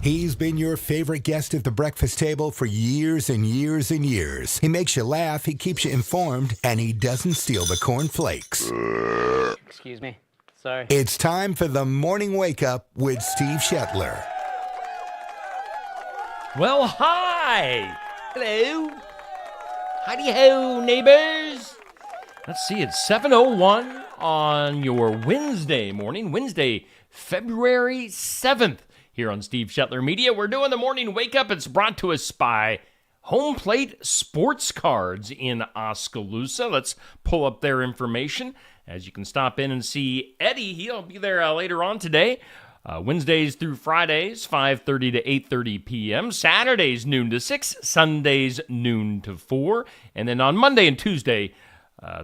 He's been your favorite guest at the breakfast table for years and years and years. He makes you laugh, he keeps you informed, and he doesn't steal the cornflakes. Excuse me. Sorry. It's time for the Morning Wake Up with Steve Shetler. Well, hi! Hello! Howdy-ho, neighbors! Let's see, it's 7:01 on your Wednesday morning, Wednesday, February 7th. Here on Steve Shetler Media, we're doing the Morning Wake Up. It's brought to us by Home Plate Sports Cards in Oskaloosa. Let's pull up their information. As you can stop in and see Eddie, he'll be there later on today. Wednesdays through Fridays, 5:30 to 8:30 p.m. Saturdays, noon to 6. Sundays, noon to 4. And then on Monday and Tuesday,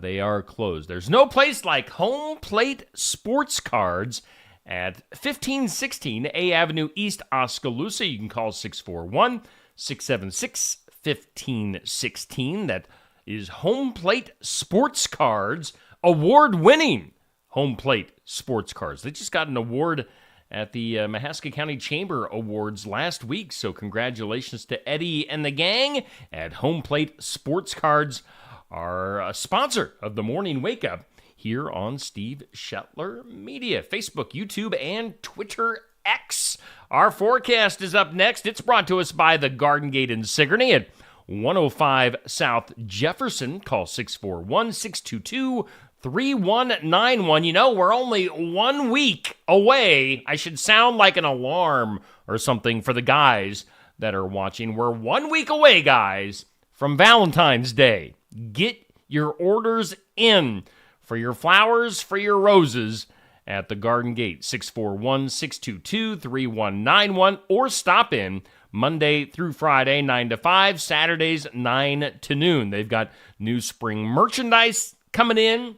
they are closed. There's no place like Home Plate Sports Cards at 1516 A Avenue East, Oskaloosa. You can call 641-676-1516. That is Home Plate Sports Cards, award-winning Home Plate Sports Cards. They just got an award at the Mahaska County Chamber Awards last week, so congratulations to Eddie and the gang at Home Plate Sports Cards, are a sponsor of the Morning Wake Up here on Steve Shetler Media, Facebook, YouTube, and Twitter X. Our forecast is up next. It's brought to us by the Garden Gate in Sigourney at 105 South Jefferson. Call 641-622-3191. You know, we're only 1 week away. I should sound like an alarm or something for the guys that are watching. We're 1 week away, guys, from Valentine's Day. Get your orders in for your flowers, for your roses at the Garden Gate, 641-622-3191, or stop in Monday through Friday, 9 to 5, Saturdays, 9 to noon. They've got new spring merchandise coming in.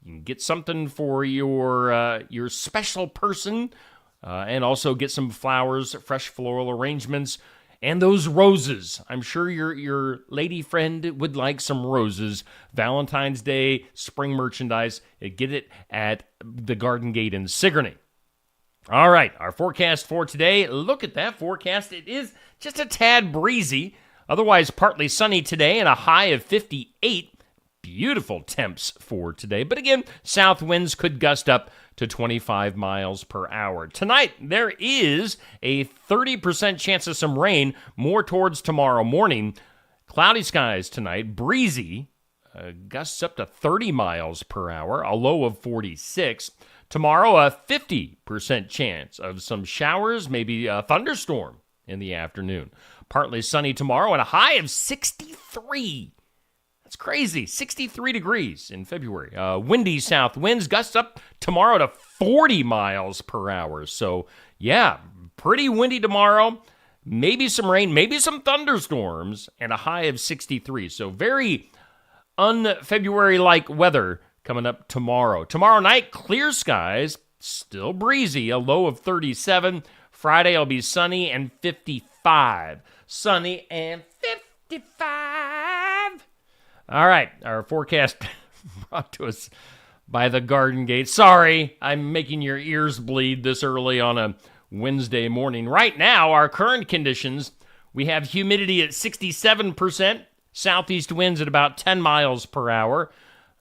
You can get something for your special person, and also get some flowers, fresh floral arrangements, and those roses. I'm sure your lady friend would like some roses. Valentine's Day, spring merchandise. Get it at the Garden Gate in Sigourney. All right, our forecast for today. Look at that forecast. It is just a tad breezy. Otherwise, partly sunny today and a high of 58. Beautiful temps for today. But again, south winds could gust up to 25 miles per hour. Tonight, there is a 30% chance of some rain, more towards tomorrow morning. Cloudy skies tonight, breezy, gusts up to 30 miles per hour, a low of 46. Tomorrow, a 50% chance of some showers, maybe a thunderstorm in the afternoon. Partly sunny tomorrow and a high of 63. That's crazy. 63 degrees in February. Windy south winds, gusts up tomorrow to 40 miles per hour. So, yeah, pretty windy tomorrow. Maybe some rain, maybe some thunderstorms, and a high of 63. So, very un-February-like weather coming up tomorrow. Tomorrow night, clear skies, still breezy, a low of 37. Friday will be sunny and 55. Sunny and 55. All right, our forecast brought to us by the Garden Gate. Sorry, I'm making your ears bleed this early on a Wednesday morning. Right now, our current conditions, we have humidity at 67%, southeast winds at about 10 miles per hour,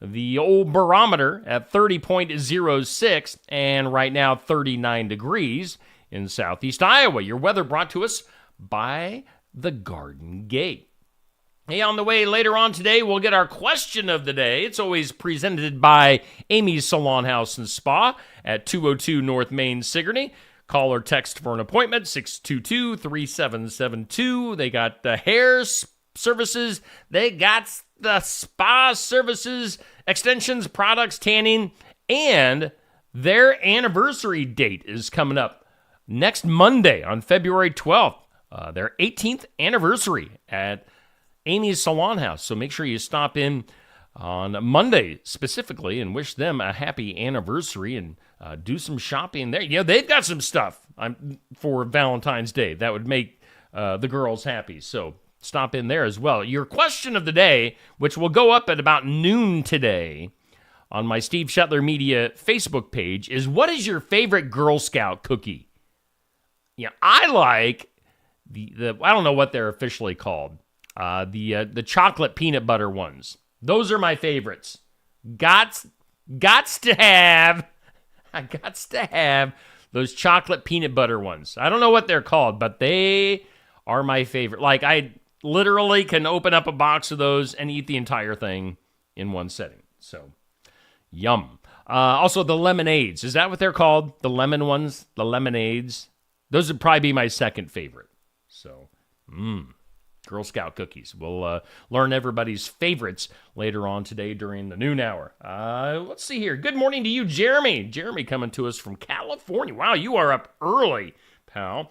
the old barometer at 30.06, and right now 39 degrees in southeast Iowa. Your weather brought to us by the Garden Gate. Hey, on the way later on today, we'll get our question of the day. It's always presented by Amy's Salon House and Spa at 202 North Main, Sigourney. Call or text for an appointment, 622-3772. They got the hair services. They got the spa services, extensions, products, tanning, and their anniversary date is coming up next Monday on February 12th. Their 18th anniversary at Amy's Salon House. So make sure you stop in on Monday specifically and wish them a happy anniversary and do some shopping there. You know, they've got some stuff for Valentine's Day that would make the girls happy. So stop in there as well. Your question of the day, which will go up at about noon today on my Steve Shetler Media Facebook page, is what is your favorite Girl Scout cookie? I like the I don't know what they're officially called. The chocolate peanut butter ones. Those are my favorites. Gots to have those chocolate peanut butter ones. I don't know what they're called, but they are my favorite. Like, I literally can open up a box of those and eat the entire thing in one sitting. So, yum. Also, the lemonades. Is that what they're called? The lemon ones? The lemonades? Those would probably be my second favorite. So, Girl Scout cookies. We'll learn everybody's favorites later on today during the noon hour. Let's see here. Good morning to you, Jeremy. Jeremy coming to us from California. Wow, you are up early, pal.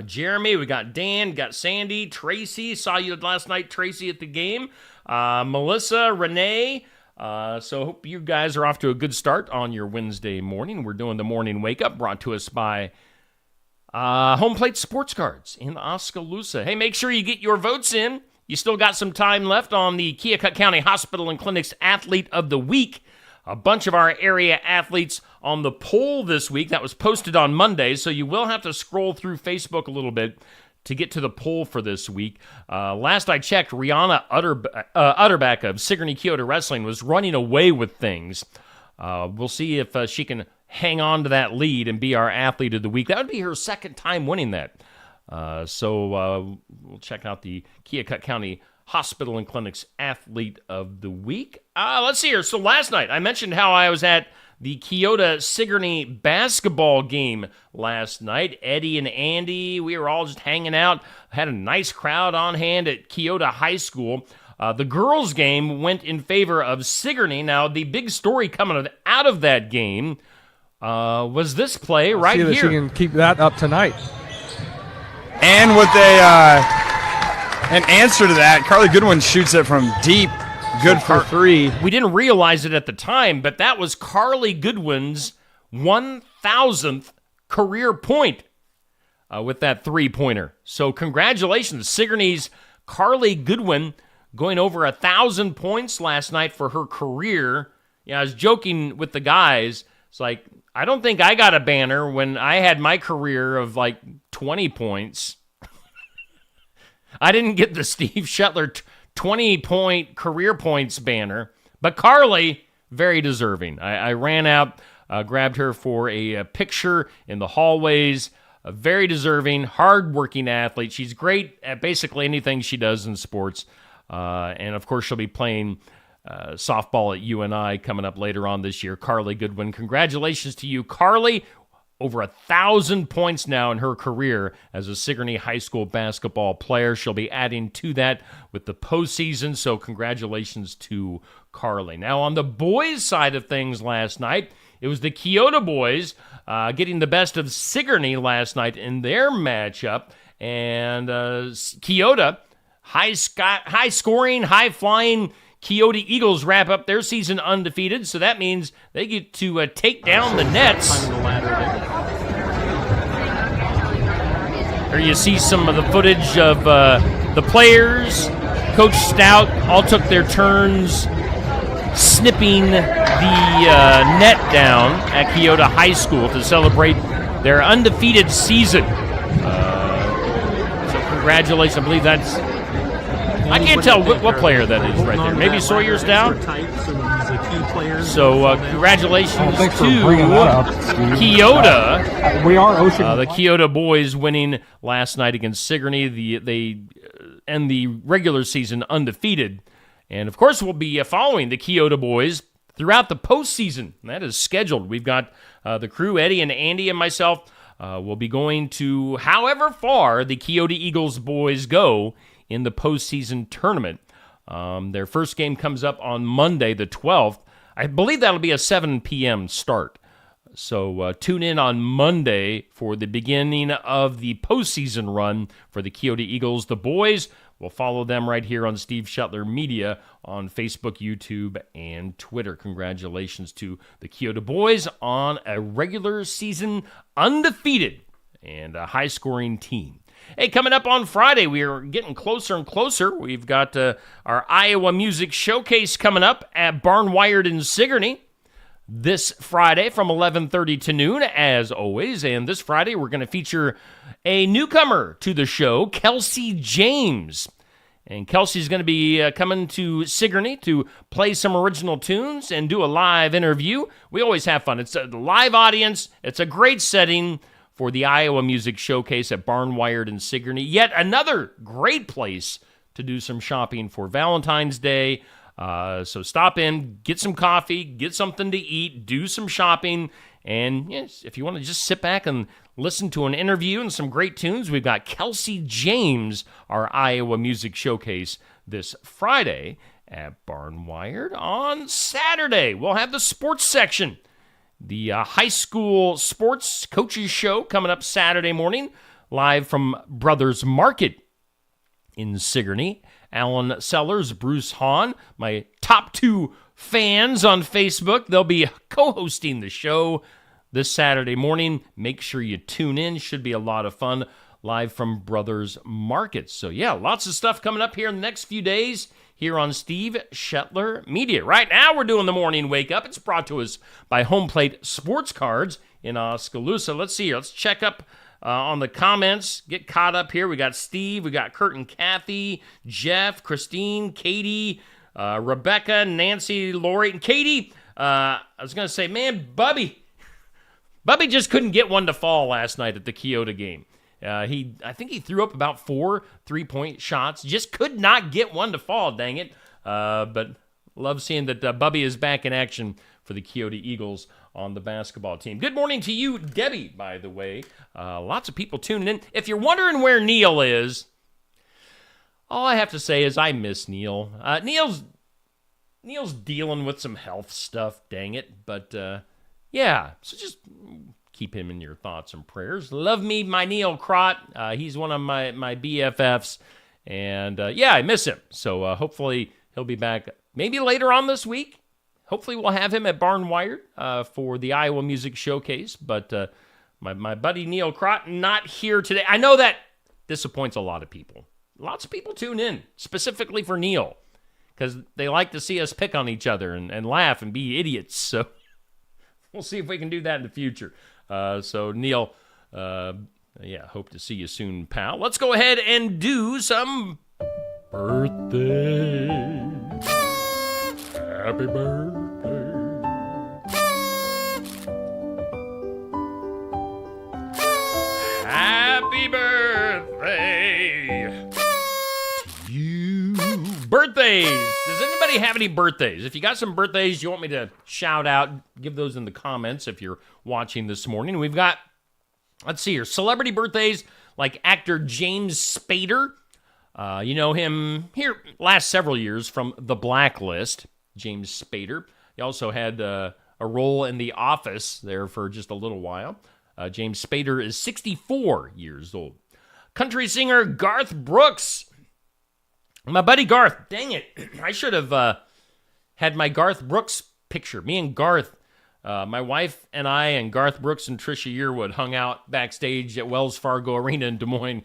Jeremy, we got Dan, got Sandy, Tracy. Saw you last night, Tracy, at the game. Melissa, Renee. So hope you guys are off to a good start on your Wednesday morning. We're doing the morning wake up brought to us by Home Plate Sports Cards in Oskaloosa. Hey, make sure you get your votes in. You still got some time left on the Keokuk County Hospital and Clinic's Athlete of the Week. A bunch of our area athletes on the poll this week that was posted on Monday, so you will have to scroll through Facebook a little bit to get to the poll for this week. Last I checked, Rihanna Utterback of Sigourney Keota Wrestling was running away with things. We'll see if she can hang on to that lead and be our Athlete of the Week. That would be her second time winning that. So we'll check out the Keokuk County Hospital and Clinic's Athlete of the Week. Let's see here. So last night, I mentioned how I was at the Keota Sigourney basketball game last night. Eddie and Andy, we were all just hanging out. Had a nice crowd on hand at Keota High School. The girls' game went in favor of Sigourney. Now, the big story coming out of that game was this play right here. See that she can keep that up tonight. And with an answer to that, Carly Goodwin shoots it from deep. Good for three. We didn't realize it at the time, but that was Carly Goodwin's 1,000th career point with that three-pointer. So congratulations, Sigourney's Carly Goodwin going over 1,000 points last night for her career. Yeah, I was joking with the guys. It's like, I don't think I got a banner when I had my career of like 20 points. I didn't get the Steve Shetler 20-point career points banner, but Carly, very deserving. I ran out, grabbed her for a picture in the hallways. A very deserving, hard-working athlete. She's great at basically anything she does in sports. And, of course, she'll be playing softball at UNI coming up later on this year. Carly Goodwin, congratulations to you, Carly. Over 1,000 points now in her career as a Sigourney High School basketball player. She'll be adding to that with the postseason, so congratulations to Carly. Now, on the boys' side of things last night, it was the Keota boys getting the best of Sigourney last night in their matchup. And Keota, high-scoring, high-flying Keota Eagles wrap up their season undefeated, so that means they get to take down the Nets. Here you see some of the footage of the players. Coach Stout all took their turns snipping the net down at Keota High School to celebrate their undefeated season. So congratulations. I believe that's... I can't tell what player that is right there. Maybe Sawyer Stout? So congratulations to Keota. We are Ocean. The Keota boys winning last night against Sigourney. They end the regular season undefeated. And, of course, we'll be following the Keota boys throughout the postseason. That is scheduled. We've got the crew, Eddie and Andy and myself, will be going to however far the Keota Eagles boys go in the postseason tournament. Their first game comes up on Monday, the 12th. I believe that'll be a 7 p.m. start. So tune in on Monday for the beginning of the postseason run for the Keota Eagles. The boys, we'll follow them right here on Steve Shetler Media on Facebook, YouTube, and Twitter. Congratulations to the Keota boys on a regular season undefeated and a high-scoring team. Hey, coming up on Friday, we are getting closer and closer. We've got our Iowa Music Showcase coming up at Barnwired in Sigourney. this Friday from 11:30 to noon, as always. And this Friday, we're going to feature a newcomer to the show, Kelsey James. And Kelsey's going to be coming to Sigourney to play some original tunes and do a live interview. We always have fun. It's a live audience. It's a great setting for the Iowa Music Showcase at Barnwired in Sigourney. Yet another great place to do some shopping for Valentine's Day. So stop in, get some coffee, get something to eat, do some shopping, and yes, if you want to just sit back and listen to an interview and some great tunes, we've got Kelsey James, our Iowa Music Showcase, this Friday at Barnwired. On Saturday, we'll have the sports section. The high school sports coaches show coming up Saturday morning, live from Brothers Market in Sigourney. Alan Sellers, Bruce Hahn, my top two fans on Facebook. They'll be co-hosting the show this Saturday morning. Make sure you tune in. Should be a lot of fun live from Brothers Market. So, yeah, lots of stuff coming up here in the next few days here on Steve Shetler Media. Right now, we're doing the morning wake up. It's brought to us by Home Plate Sports Cards in Oskaloosa. Let's see here. Let's check up on the comments, get caught up here. We got Steve, we got Kurt and Kathy, Jeff, Christine, Katie, Rebecca, Nancy, Lori, and Katie. I was going to say, man, Bubby just couldn't get one to fall last night at the Keota game. I think he threw up about 4 3-point shots, just could not get one to fall, dang it. But love seeing that Bubby is back in action for the Keota Eagles on the basketball team. Good morning to you, Debbie, by the way. Lots of people tuning in. If you're wondering where Neil is, all I have to say is I miss Neil. Neil's dealing with some health stuff, dang it. But, yeah, so just keep him in your thoughts and prayers. Love me, my Neil Crott. He's one of my BFFs. And, yeah, I miss him. So hopefully he'll be back maybe later on this week. Hopefully we'll have him at Barnwired for the Iowa Music Showcase. But my buddy Neil Crott not here today. I know that disappoints a lot of people. Lots of people tune in specifically for Neil because they like to see us pick on each other and laugh and be idiots. So we'll see if we can do that in the future. So Neil, hope to see you soon, pal. Let's go ahead and do some birthday. Happy birthday. Happy birthday to you. Birthdays. Does anybody have any birthdays? If you got some birthdays you want me to shout out, give those in the comments if you're watching this morning. We've got, let's see here, celebrity birthdays like actor James Spader. You know him here last several years from The Blacklist. James Spader. He also had a role in The Office there for just a little while. James Spader is 64 years old. Country singer Garth Brooks. My buddy Garth. Dang it. I should have had my Garth Brooks picture. Me and Garth, my wife and I and Garth Brooks and Trisha Yearwood hung out backstage at Wells Fargo Arena in Des Moines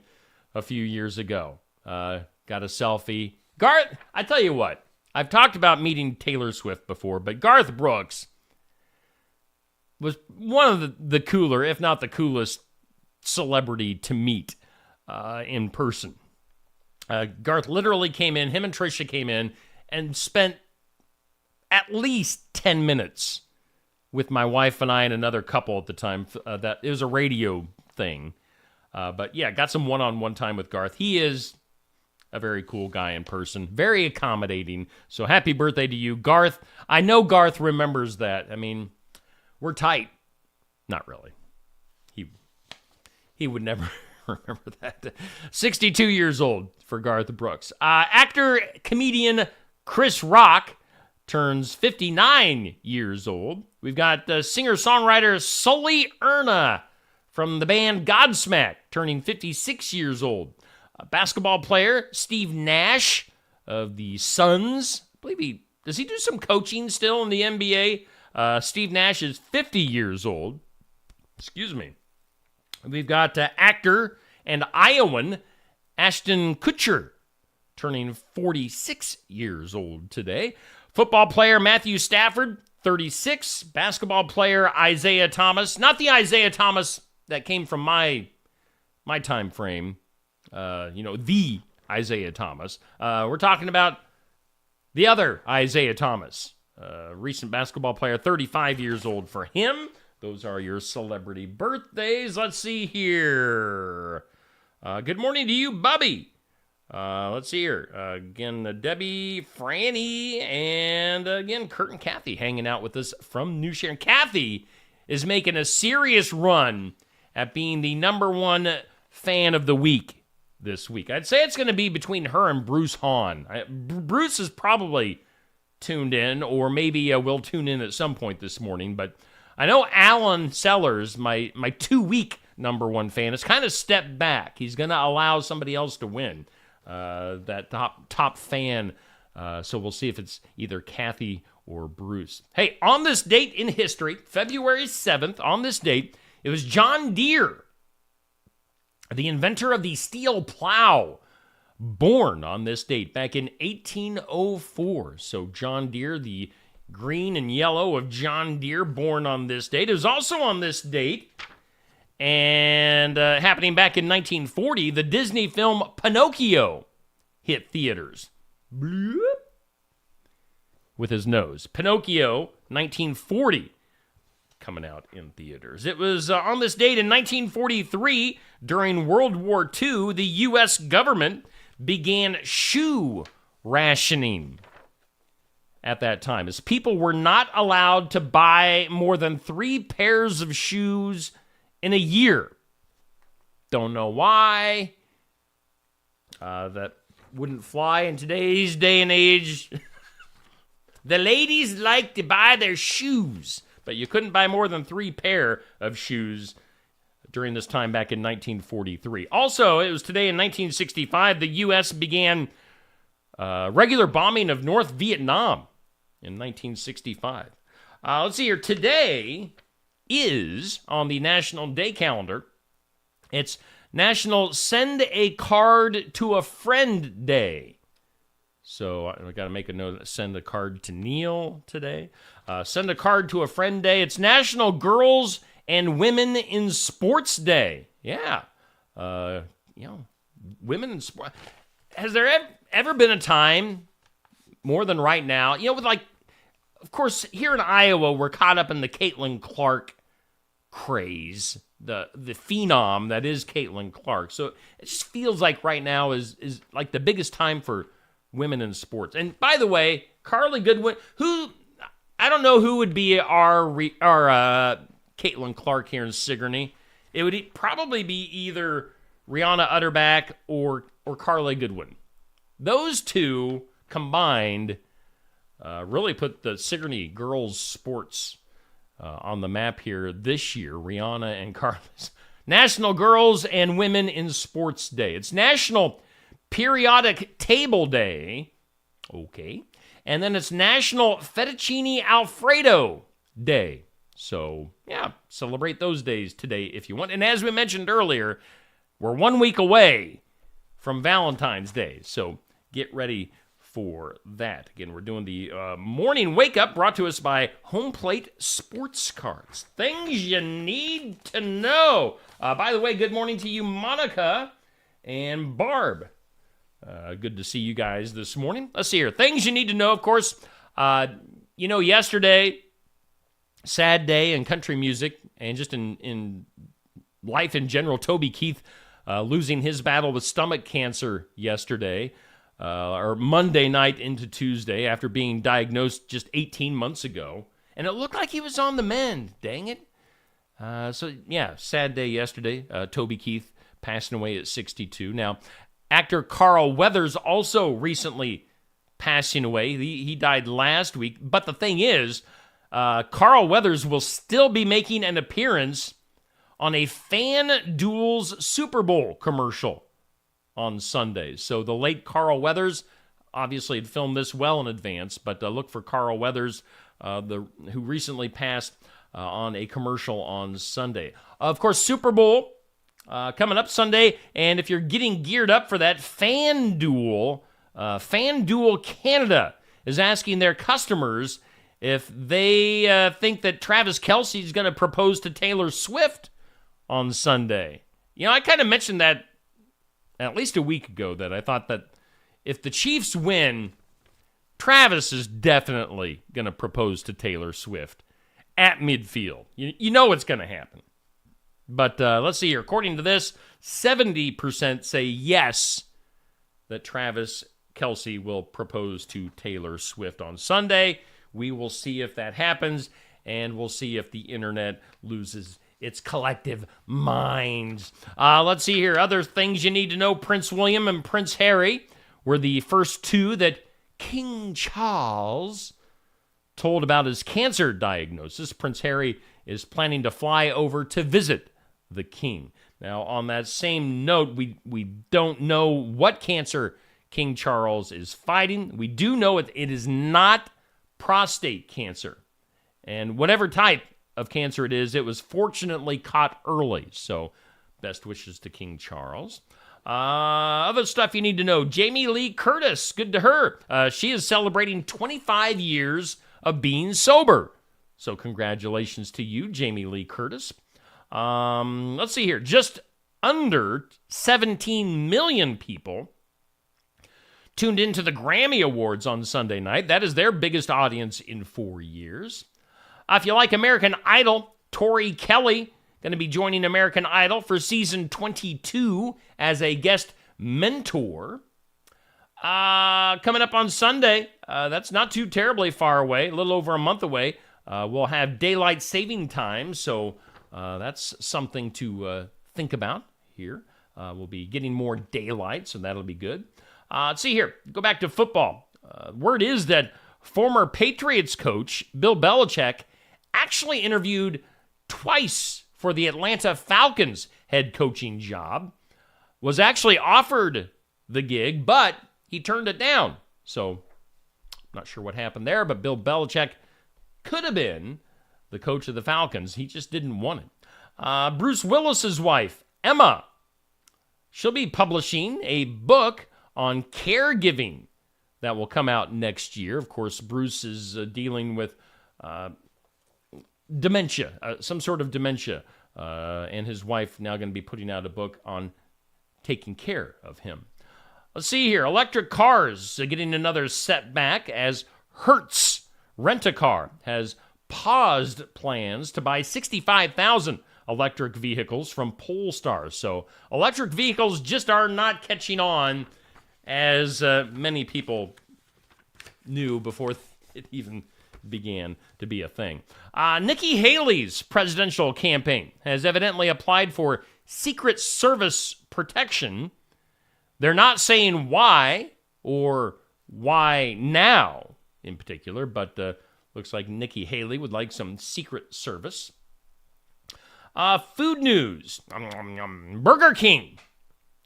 a few years ago. Got a selfie. Garth, I tell you what. I've talked about meeting Taylor Swift before, but Garth Brooks was one of the cooler, if not the coolest, celebrity to meet in person. Garth literally came in, him and Trisha came in, and spent at least 10 minutes with my wife and I and another couple at the time. That it was a radio thing. But yeah, got some one-on-one time with Garth. He is a very cool guy in person, very accommodating. So happy birthday to you, Garth. I know Garth remembers that. I mean, we're tight. Not really. He would never remember that. 62 years old for Garth Brooks. Actor, comedian Chris Rock turns 59 years old. We've got singer-songwriter Sully Erna from the band Godsmack turning 56 years old. Basketball player Steve Nash of the Suns. I believe does he do some coaching still in the NBA? Steve Nash is 50 years old. Excuse me. We've got actor and Iowan Ashton Kutcher turning 46 years old today. Football player Matthew Stafford, 36, basketball player Isaiah Thomas. Not the Isaiah Thomas that came from my time frame. The Isaiah Thomas. We're talking about the other Isaiah Thomas. Recent basketball player, 35 years old for him. Those are your celebrity birthdays. Let's see here. Good morning to you, Bubby. Let's see here. Again, Debbie, Franny, and again, Kurt and Kathy hanging out with us from New Sharon. Kathy is making a serious run at being the number one fan of the week this week. I'd say it's going to be between her and Bruce Hahn. Bruce is probably tuned in, or maybe will tune in at some point this morning, but I know Alan Sellers, my 2-week number one fan, has kind of stepped back. He's going to allow somebody else to win. That top fan. So we'll see if it's either Kathy or Bruce. Hey, on this date in history, February 7th, on this date, it was John Deere, the inventor of the steel plow, born on this date back in 1804. So John Deere, the green and yellow of John Deere, born on this date. It was also on this date, and happening back in 1940, the Disney film Pinocchio hit theaters. Bloop. With his nose. Pinocchio, 1940, coming out in theaters. It was on this date in 1943, during World War II, the U.S. government began shoe rationing at that time, as people were not allowed to buy more than 3 pairs of shoes in a year. Don't know why. That wouldn't fly in today's day and age. The ladies like to buy their shoes, but you couldn't buy more than 3 pair of shoes during this time back in 1943. Also, it was today in 1965, the U.S. began regular bombing of North Vietnam in 1965. Let's see here. Today is, on the National Day calendar, it's National Send a Card to a Friend Day. So I got to make a note, send a card to Neil today. Send a card to a friend day. It's National Girls and Women in Sports Day. Yeah. Women in sports. Has there ever been a time, more than right now, with of course, here in Iowa, we're caught up in the Caitlin Clark craze, the phenom that is Caitlin Clark. So it just feels like right now is like the biggest time for women in sports. And by the way, Carly Goodwin, who I don't know who would be our Caitlin Clark here in Sigourney. It would probably be either Rihanna Utterback or Carly Goodwin. Those two combined really put the Sigourney girls sports on the map here this year. Rihanna and Carly's National Girls and Women in Sports Day. It's National Periodic Table Day. Okay. And then it's National Fettuccine Alfredo Day. So, yeah, celebrate those days today if you want. And as we mentioned earlier, we're 1 week away from Valentine's Day. So get ready for that. Again, we're doing the morning wake up brought to us by Home Plate Sports Cards. Things you need to know. By the way, good morning to you, Monica and Barb. Good to see you guys this morning. Let's see here. Things you need to know, of course. Yesterday, sad day in country music and just in life in general. Toby Keith losing his battle with stomach cancer yesterday, or Monday night into Tuesday after being diagnosed just 18 months ago. And it looked like he was on the mend. Dang it. Sad day yesterday. Toby Keith passing away at 62. Now, actor Carl Weathers also recently passing away. He died last week. But the thing is, Carl Weathers will still be making an appearance on a FanDuel's Super Bowl commercial on Sundays. So the late Carl Weathers obviously had filmed this well in advance, but look for Carl Weathers, who recently passed, on a commercial on Sunday. Of course, Super Bowl coming up Sunday, and if you're getting geared up for that, FanDuel Canada is asking their customers if they think that Travis Kelce is going to propose to Taylor Swift on Sunday. I kind of mentioned that at least a week ago, that I thought that if the Chiefs win, Travis is definitely going to propose to Taylor Swift at midfield. You know what's going to happen. But let's see here. According to this, 70% say yes, that Travis Kelce will propose to Taylor Swift on Sunday. We will see if that happens, and we'll see if the internet loses its collective minds. Let's see here. Other things you need to know. Prince William and Prince Harry were the first two that King Charles told about his cancer diagnosis. Prince Harry is planning to fly over to visit the king. Now, on that same note, we don't know what cancer King Charles is fighting. We do know it is not prostate cancer. And whatever type of cancer it is, it was fortunately caught early. So, best wishes to King Charles. Other stuff you need to know. Jamie Lee Curtis, good to her. She is celebrating 25 years of being sober. So congratulations to you, Jamie Lee Curtis. Let's see here. Just under 17 million people tuned into the Grammy Awards on Sunday night. That is their biggest audience in 4 years. If you like American Idol, Tori Kelly going to be joining American Idol for season 22 as a guest mentor. Coming up on Sunday, that's not too terribly far away, a little over a month away. We'll have daylight saving time, so that's something to think about here. We'll be getting more daylight, so that'll be good. Let's see here. Go back to football. Word is that former Patriots coach Bill Belichick actually interviewed twice for the Atlanta Falcons head coaching job, was actually offered the gig, but he turned it down. So, I'm not sure what happened there, but Bill Belichick could have been the coach of the Falcons. He just didn't want it. Bruce Willis's wife, Emma, she'll be publishing a book on caregiving that will come out next year. Of course, Bruce is dealing with dementia, some sort of dementia, and his wife now going to be putting out a book on taking care of him. Let's see here. Electric cars are getting another setback as Hertz Rent-A-Car has paused plans to buy 65,000 electric vehicles from Polestar. So electric vehicles just are not catching on as many people knew before it even began to be a thing. Nikki Haley's presidential campaign has evidently applied for Secret Service protection. They're not saying why or why now in particular, but looks like Nikki Haley would like some Secret Service. Food news. Burger King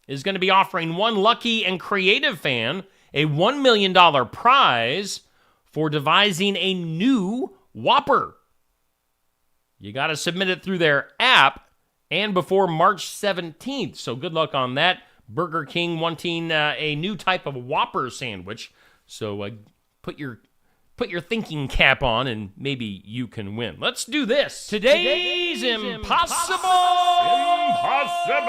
is going to be offering one lucky and creative fan a $1 million prize for devising a new Whopper. You got to submit it through their app and before March 17th. So good luck on that. Burger King wanting a new type of Whopper sandwich. So put your thinking cap on and maybe you can win. Let's do this. Today's impossible question.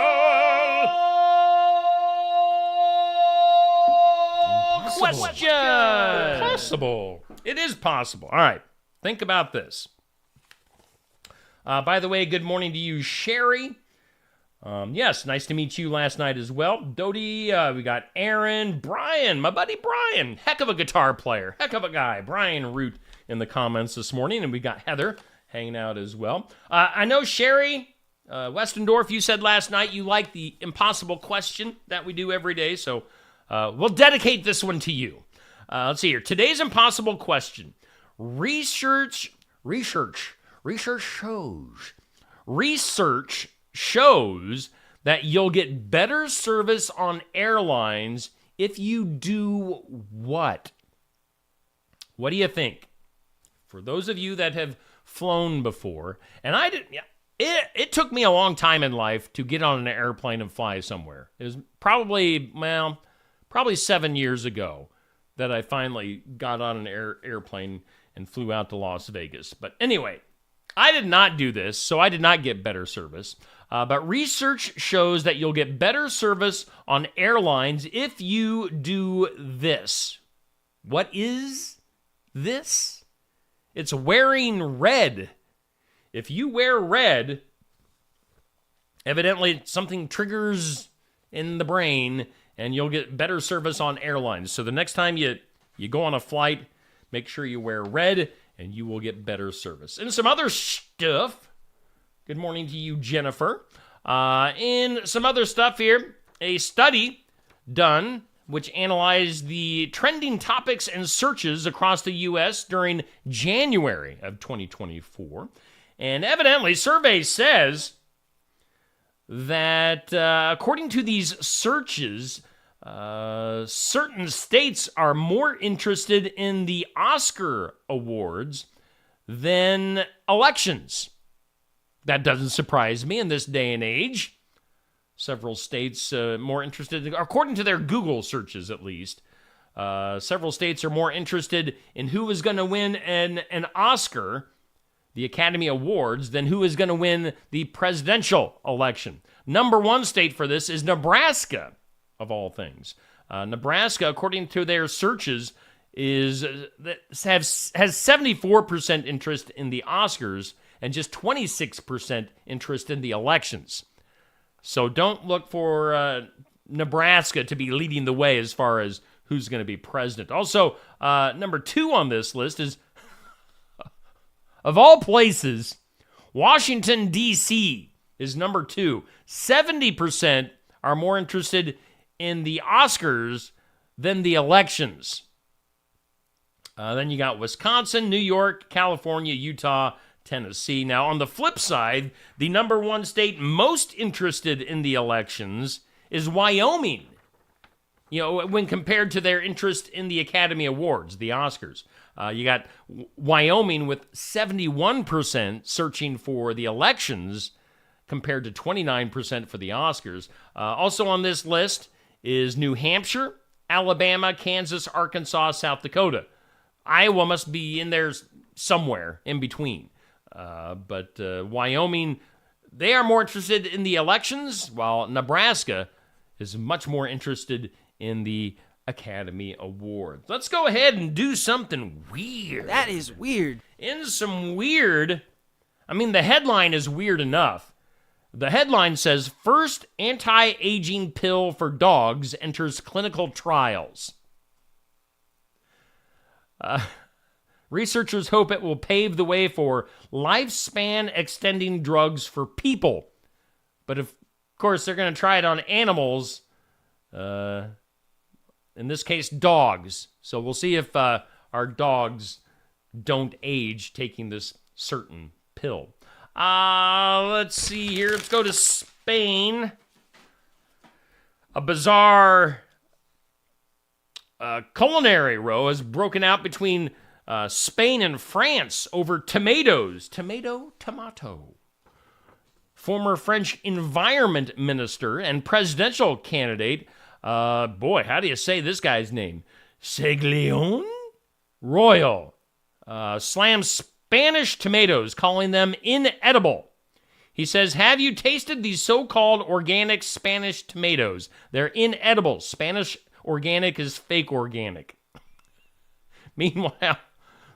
Possible. It is possible. All right. Think about this. By the way, good morning to you, Sherry. Yes, nice to meet you last night as well. Dodie, we got Aaron, Brian, my buddy Brian. Heck of a guitar player. Heck of a guy. Brian Root in the comments this morning. And we got Heather hanging out as well. I know Sherry Westendorf, you said last night you like the impossible question that we do every day. So we'll dedicate this one to you. Let's see here. Today's impossible question. Research shows that you'll get better service on airlines if you do what? What do you think? For those of you that have flown before, and I didn't, it took me a long time in life to get on an airplane and fly somewhere. It was probably 7 years ago that I finally got on an airplane and flew out to Las Vegas. But anyway, I did not do this, so I did not get better service. But research shows that you'll get better service on airlines if you do this. What is this? It's wearing red. If you wear red, evidently something triggers in the brain and you'll get better service on airlines. So the next time you go on a flight, make sure you wear red and you will get better service. And some other stuff. Good morning to you, Jennifer. In some other stuff here, a study done which analyzed the trending topics and searches across the U.S. during January of 2024. And evidently, survey says that according to these searches, certain states are more interested in the Oscar awards than elections. That doesn't surprise me in this day and age. Several states more interested, according to their Google searches at least, several states are more interested in who is going to win an Oscar, the Academy Awards, than who is going to win the presidential election. Number one state for this is Nebraska, of all things. Nebraska, according to their searches, has 74% interest in the Oscars and just 26% interest in the elections. So don't look for Nebraska to be leading the way as far as who's going to be president. Also, number 2 on this list is, of all places, Washington, D.C. is number 2. 70% are more interested in the Oscars than the elections. Then you got Wisconsin, New York, California, Utah, Tennessee. Now, on the flip side, the number 1 state most interested in the elections is Wyoming. You know, when compared to their interest in the Academy Awards, the Oscars. You got Wyoming with 71% searching for the elections compared to 29% for the Oscars. Also on this list is New Hampshire, Alabama, Kansas, Arkansas, South Dakota. Iowa must be in there somewhere in between. But Wyoming, they are more interested in the elections, while Nebraska is much more interested in the Academy Awards. Let's go ahead and do something weird. That is weird. In some weird, I mean, the headline is weird enough. The headline says, first anti-aging pill for dogs enters clinical trials. Researchers hope it will pave the way for lifespan-extending drugs for people. But of course, they're going to try it on animals, in this case, dogs. So we'll see if our dogs don't age taking this certain pill. Let's see here. Let's go to Spain. A bizarre culinary row has broken out between Spain and France over tomatoes. Tomato. Former French environment minister and presidential candidate, boy, how do you say this guy's name? Ségolène Royal slams Spanish tomatoes, calling them inedible. He says, have you tasted these so-called organic Spanish tomatoes? They're inedible. Spanish organic is fake organic. Meanwhile,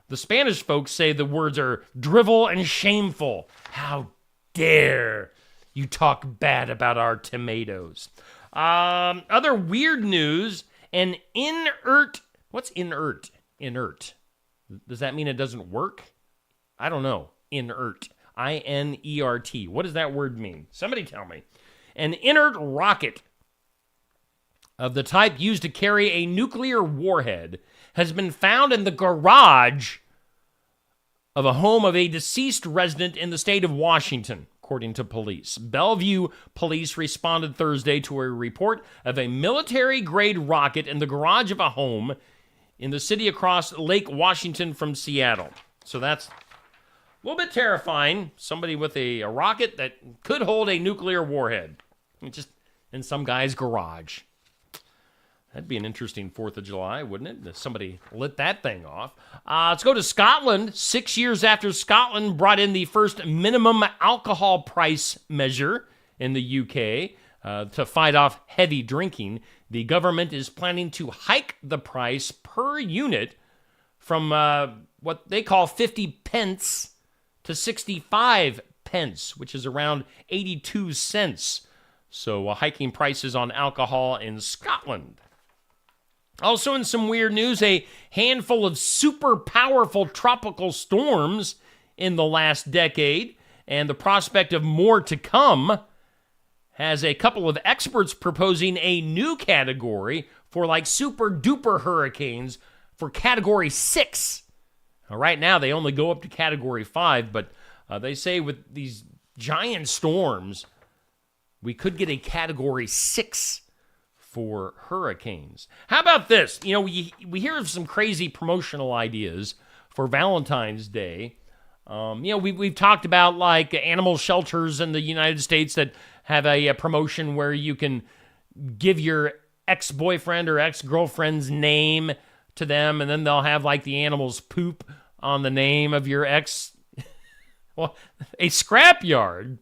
the Spanish folks say the words are drivel and shameful. How dare you talk bad about our tomatoes? Other weird news, an inert... What's inert? Inert. Does that mean it doesn't work? I don't know. Inert. I-N-E-R-T. What does that word mean? Somebody tell me. An inert rocket of the type used to carry a nuclear warhead has been found in the garage of a home of a deceased resident in the state of Washington, according to police. Bellevue police responded Thursday to a report of a military-grade rocket in the garage of a home in the city across Lake Washington from Seattle. So that's a little bit terrifying. Somebody with a rocket that could hold a nuclear warhead. Just in some guy's garage. That'd be an interesting 4th of July, wouldn't it? If somebody lit that thing off. Let's go to Scotland. 6 years after Scotland brought in the first minimum alcohol price measure in the UK to fight off heavy drinking, the government is planning to hike the price per unit from what they call 50 pence to 65 pence, which is around 82 cents. So hiking prices on alcohol in Scotland. Also in some weird news, a handful of super powerful tropical storms in the last decade, and the prospect of more to come, has a couple of experts proposing a new category for like super duper hurricanes for category 6. Now, right now, they only go up to category 5, but they say with these giant storms, we could get a category 6 for hurricanes. How about this? You know, we hear of some crazy promotional ideas for Valentine's Day. We've talked about like animal shelters in the United States that have a promotion where you can give your ex-boyfriend or ex-girlfriend's name to them, and then they'll have like the animal's poop on the name of your ex. Well, a scrapyard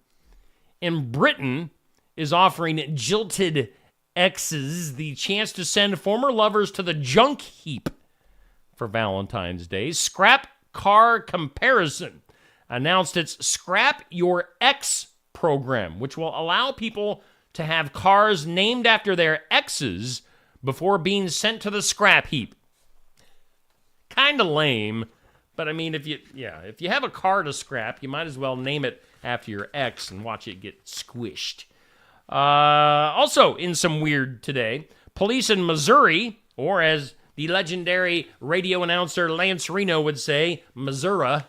in Britain is offering jilted exes the chance to send former lovers to the junk heap for Valentine's Day. Scrap Car Comparison announced its Scrap Your Ex program, which will allow people to have cars named after their exes before being sent to the scrap heap. Kind of lame, but I mean, if you have a car to scrap, you might as well name it after your ex and watch it get squished. Also, in some weird today, police in Missouri, or as the legendary radio announcer Lance Reno would say, Missouri.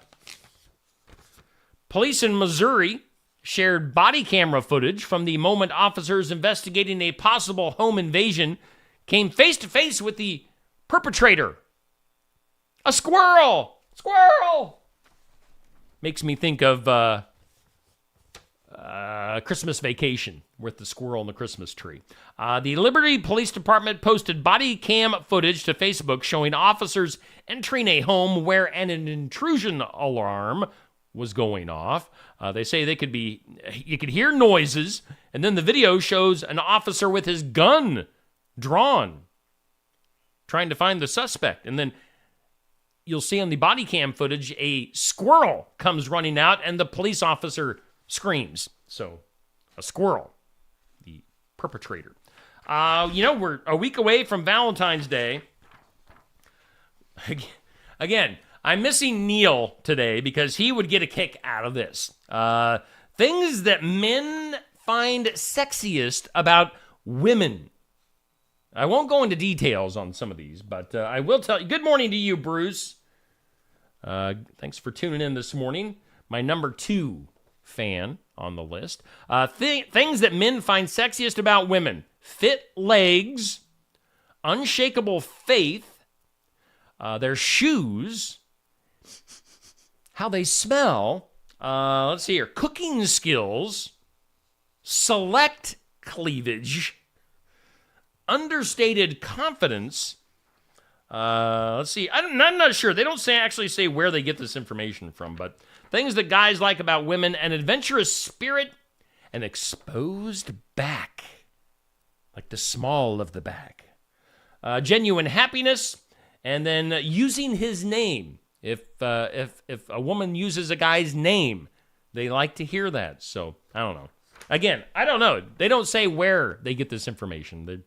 Police in Missouri shared body camera footage from the moment officers investigating a possible home invasion came face to face with the perpetrator. A squirrel! Squirrel! Makes me think of Christmas Vacation with the squirrel and the Christmas tree. The Liberty Police Department posted body cam footage to Facebook showing officers entering a home where an intrusion alarm was going off. They say you could hear noises, and then the video shows an officer with his gun drawn, trying to find the suspect. And then you'll see on the body cam footage, a squirrel comes running out, and the police officer screams. So, a squirrel, the perpetrator. We're a week away from Valentine's Day. Again, I'm missing Neil today because he would get a kick out of this. Things that men find sexiest about women. I won't go into details on some of these, but I will tell you. Good morning to you, Bruce. Thanks for tuning in this morning. My number 2 fan on the list. Things that men find sexiest about women: fit legs, unshakable faith, their shoes, how they smell, let's see here, cooking skills, select cleavage, understated confidence. Let's see. I'm not sure. They don't actually say where they get this information from, but things that guys like about women: an adventurous spirit, an exposed back, like the small of the back, genuine happiness, and then using his name. If a woman uses a guy's name, they like to hear that. So I don't know. Again, I don't know. They don't say where they get this information.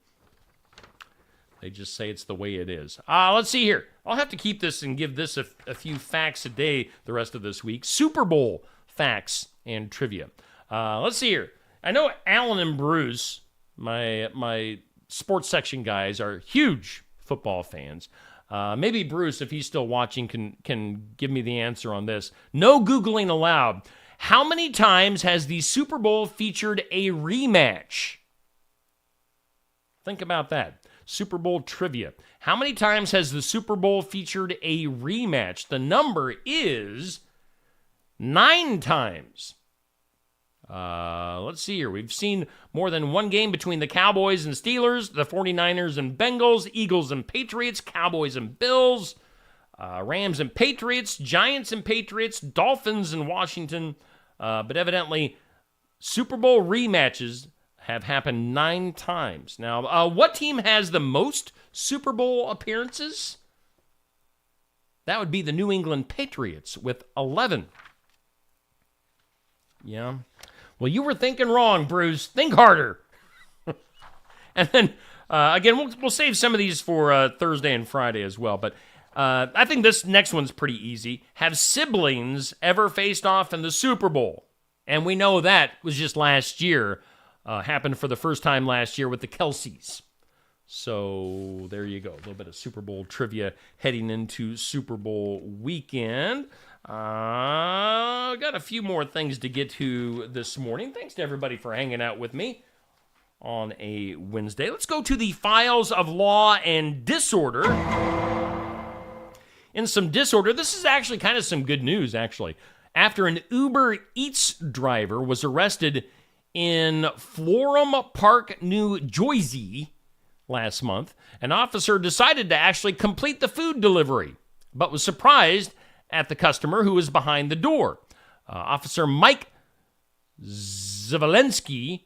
They just say it's the way it is. Let's see here. I'll have to keep this and give this a few facts a day the rest of this week. Super Bowl facts and trivia. Let's see here. I know Alan and Bruce, my sports section guys, are huge football fans. Maybe Bruce, if he's still watching, can give me the answer on this. No Googling allowed. How many times has the Super Bowl featured a rematch? Think about that. Super Bowl trivia. How many times has the Super Bowl featured a rematch? The number is 9 times. Let's see here. We've seen more than one game between the Cowboys and Steelers, the 49ers and Bengals, Eagles and Patriots, Cowboys and Bills, Rams and Patriots, Giants and Patriots, Dolphins and Washington. But evidently, Super Bowl rematches have happened 9 times. Now, what team has the most Super Bowl appearances? That would be the New England Patriots with 11. Yeah. Well, you were thinking wrong, Bruce. Think harder. And then, again, we'll save some of these for Thursday and Friday as well. But I think this next one's pretty easy. Have siblings ever faced off in the Super Bowl? And we know that was just last year. Happened for the first time last year with the Kelseys. So there you go. A little bit of Super Bowl trivia heading into Super Bowl weekend. Got a few more things to get to this morning. Thanks to everybody for hanging out with me on a Wednesday. Let's go to the files of law and disorder. In some disorder, this is actually kind of some good news, actually. After an Uber Eats driver was arrested in Florham Park, New Jersey last month, an officer decided to actually complete the food delivery, but was surprised at the customer who was behind the door. Officer Mike Zvolensky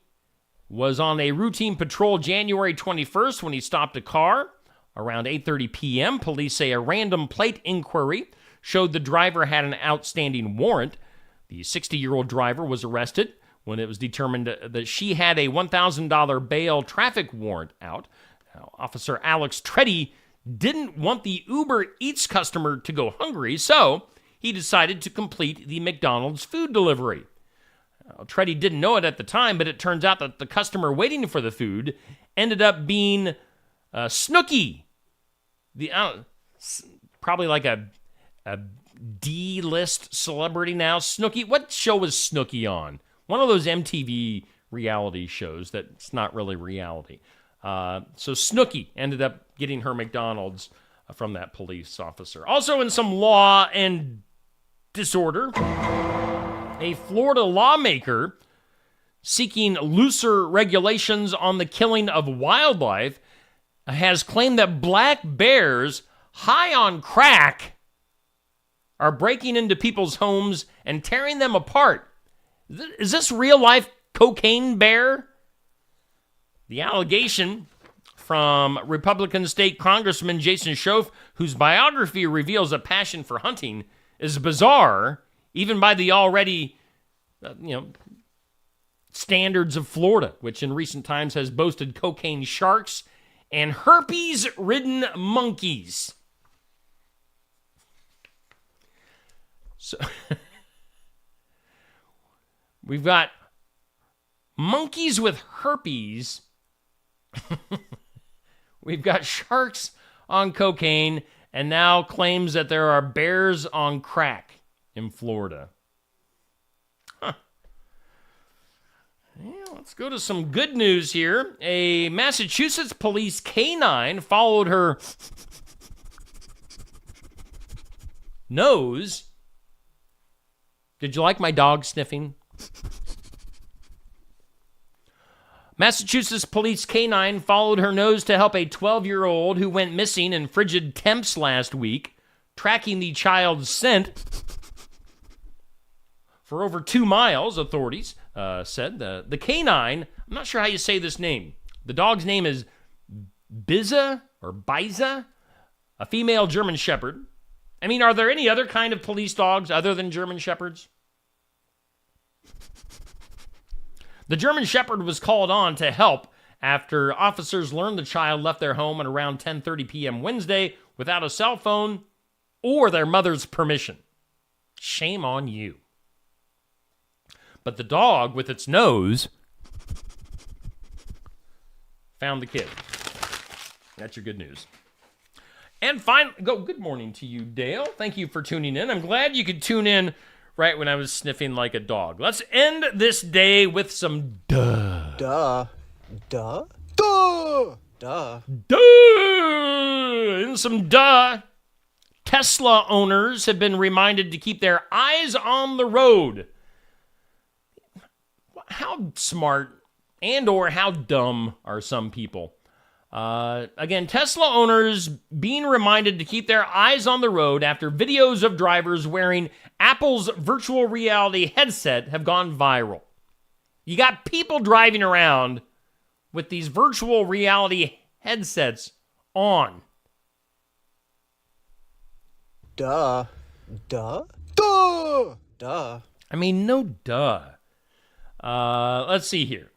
was on a routine patrol January 21st when he stopped a car. Around 8:30 p.m., police say a random plate inquiry showed the driver had an outstanding warrant. The 60-year-old driver was arrested when it was determined that she had a $1,000 bail traffic warrant out. Now, Officer Alex Treddy didn't want the Uber Eats customer to go hungry, so he decided to complete the McDonald's food delivery. Treddy didn't know it at the time, but it turns out that the customer waiting for the food ended up being Snooki. Probably like a D-list celebrity now. Snooki, what show was Snooki on? One of those MTV reality shows that's not really reality. So Snooki ended up getting her McDonald's from that police officer. Also in some law and disorder, a Florida lawmaker seeking looser regulations on the killing of wildlife has claimed that black bears high on crack are breaking into people's homes and tearing them apart. Is this real-life cocaine bear? The allegation from Republican State Congressman Jason Schoaf, whose biography reveals a passion for hunting, is bizarre, even by the already, standards of Florida, which in recent times has boasted cocaine sharks and herpes-ridden monkeys. So we've got monkeys with herpes. We've got sharks on cocaine, and now claims that there are bears on crack in Florida. Huh. Yeah, let's go to some good news here. A Massachusetts police canine followed her nose. Did you like my dog sniffing? Massachusetts police canine followed her nose to help a 12-year-old who went missing in frigid temps last week, tracking the child's scent for over 2 miles, authorities said. The canine, I'm not sure how you say this name. The dog's name is Biza, a female German Shepherd. I mean, are there any other kind of police dogs other than German Shepherds? The German Shepherd was called on to help after officers learned the child left their home at around 10:30 p.m. Wednesday without a cell phone or their mother's permission. Shame on you. But the dog, with its nose, found the kid. That's your good news. And finally, good morning to you, Dale. Thank you for tuning in. I'm glad you could tune in right when I was sniffing like a dog. Let's end this day with some duh. Duh. Duh? Duh! Duh. Duh! In some duh, Tesla owners have been reminded to keep their eyes on the road. how smart and or how dumb are some people? Again, Tesla owners being reminded to keep their eyes on the road after videos of drivers wearing Apple's virtual reality headset have gone viral. You got people driving around with these virtual reality headsets on. Duh. Duh. Duh. Duh. I mean, no duh. Let's see here.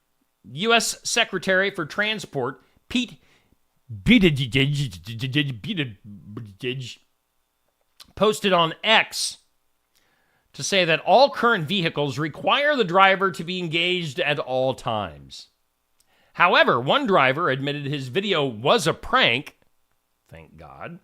U.S. Secretary for Transport Pete Buttigieg posted on X to say that all current vehicles require the driver to be engaged at all times. However, one driver admitted his video was a prank. Thank God.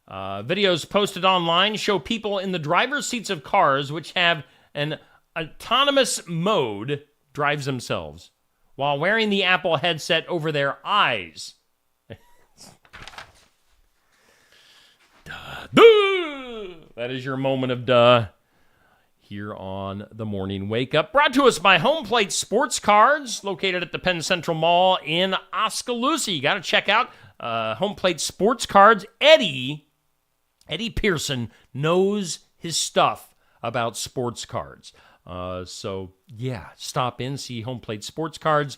Videos posted online show people in the driver's seats of cars which have an autonomous mode, drives themselves, while wearing the Apple headset over their eyes. Duh. That is your moment of duh here on the Morning Wake Up. Brought to us by Home Plate Sports Cards, located at the Penn Central Mall in Oskaloosa. You got to check out Home Plate Sports Cards. Eddie Pearson knows his stuff about sports cards. So yeah, stop in, see Home Plate Sports Cards,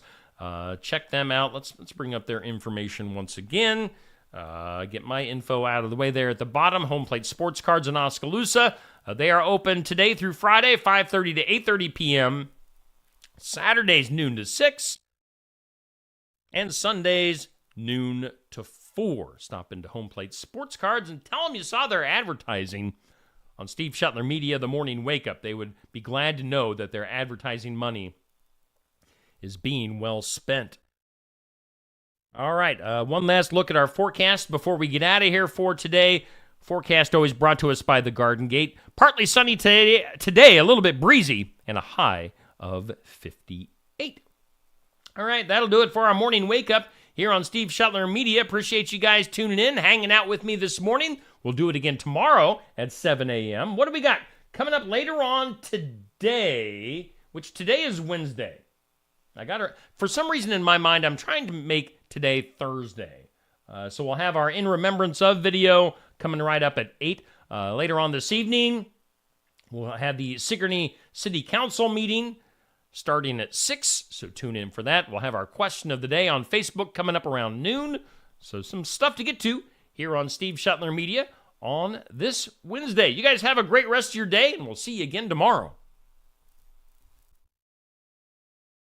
check them out. Let's bring up their information once again. Get my info out of the way there at the bottom. Home Plate Sports Cards in Oskaloosa. They are open today through Friday, 5:30 to 8:30 p.m. Saturdays noon to 6, and Sundays noon to 4. Stop into Home Plate Sports Cards and tell them you saw their advertising on Steve Shuttler Media, The Morning Wake Up. They would be glad to know that their advertising money is being well spent. All right, one last look at our forecast before we get out of here for today. Forecast always brought to us by the Garden Gate. Partly sunny today, a little bit breezy, and a high of 58. All right, that'll do it for our Morning Wake Up here on Steve Shuttler Media. Appreciate you guys tuning in, hanging out with me this morning. We'll do it again tomorrow at 7 a.m. What do we got coming up later on today, which today is Wednesday? For some reason in my mind, I'm trying to make today Thursday. So we'll have our In Remembrance Of video coming right up at 8. Later on this evening, we'll have the Sigourney City Council meeting starting at 6, so tune in for that. We'll have our question of the day on Facebook coming up around noon. So some stuff to get to here on Steve Shuttler Media on this Wednesday. You guys have a great rest of your day, and we'll see you again tomorrow.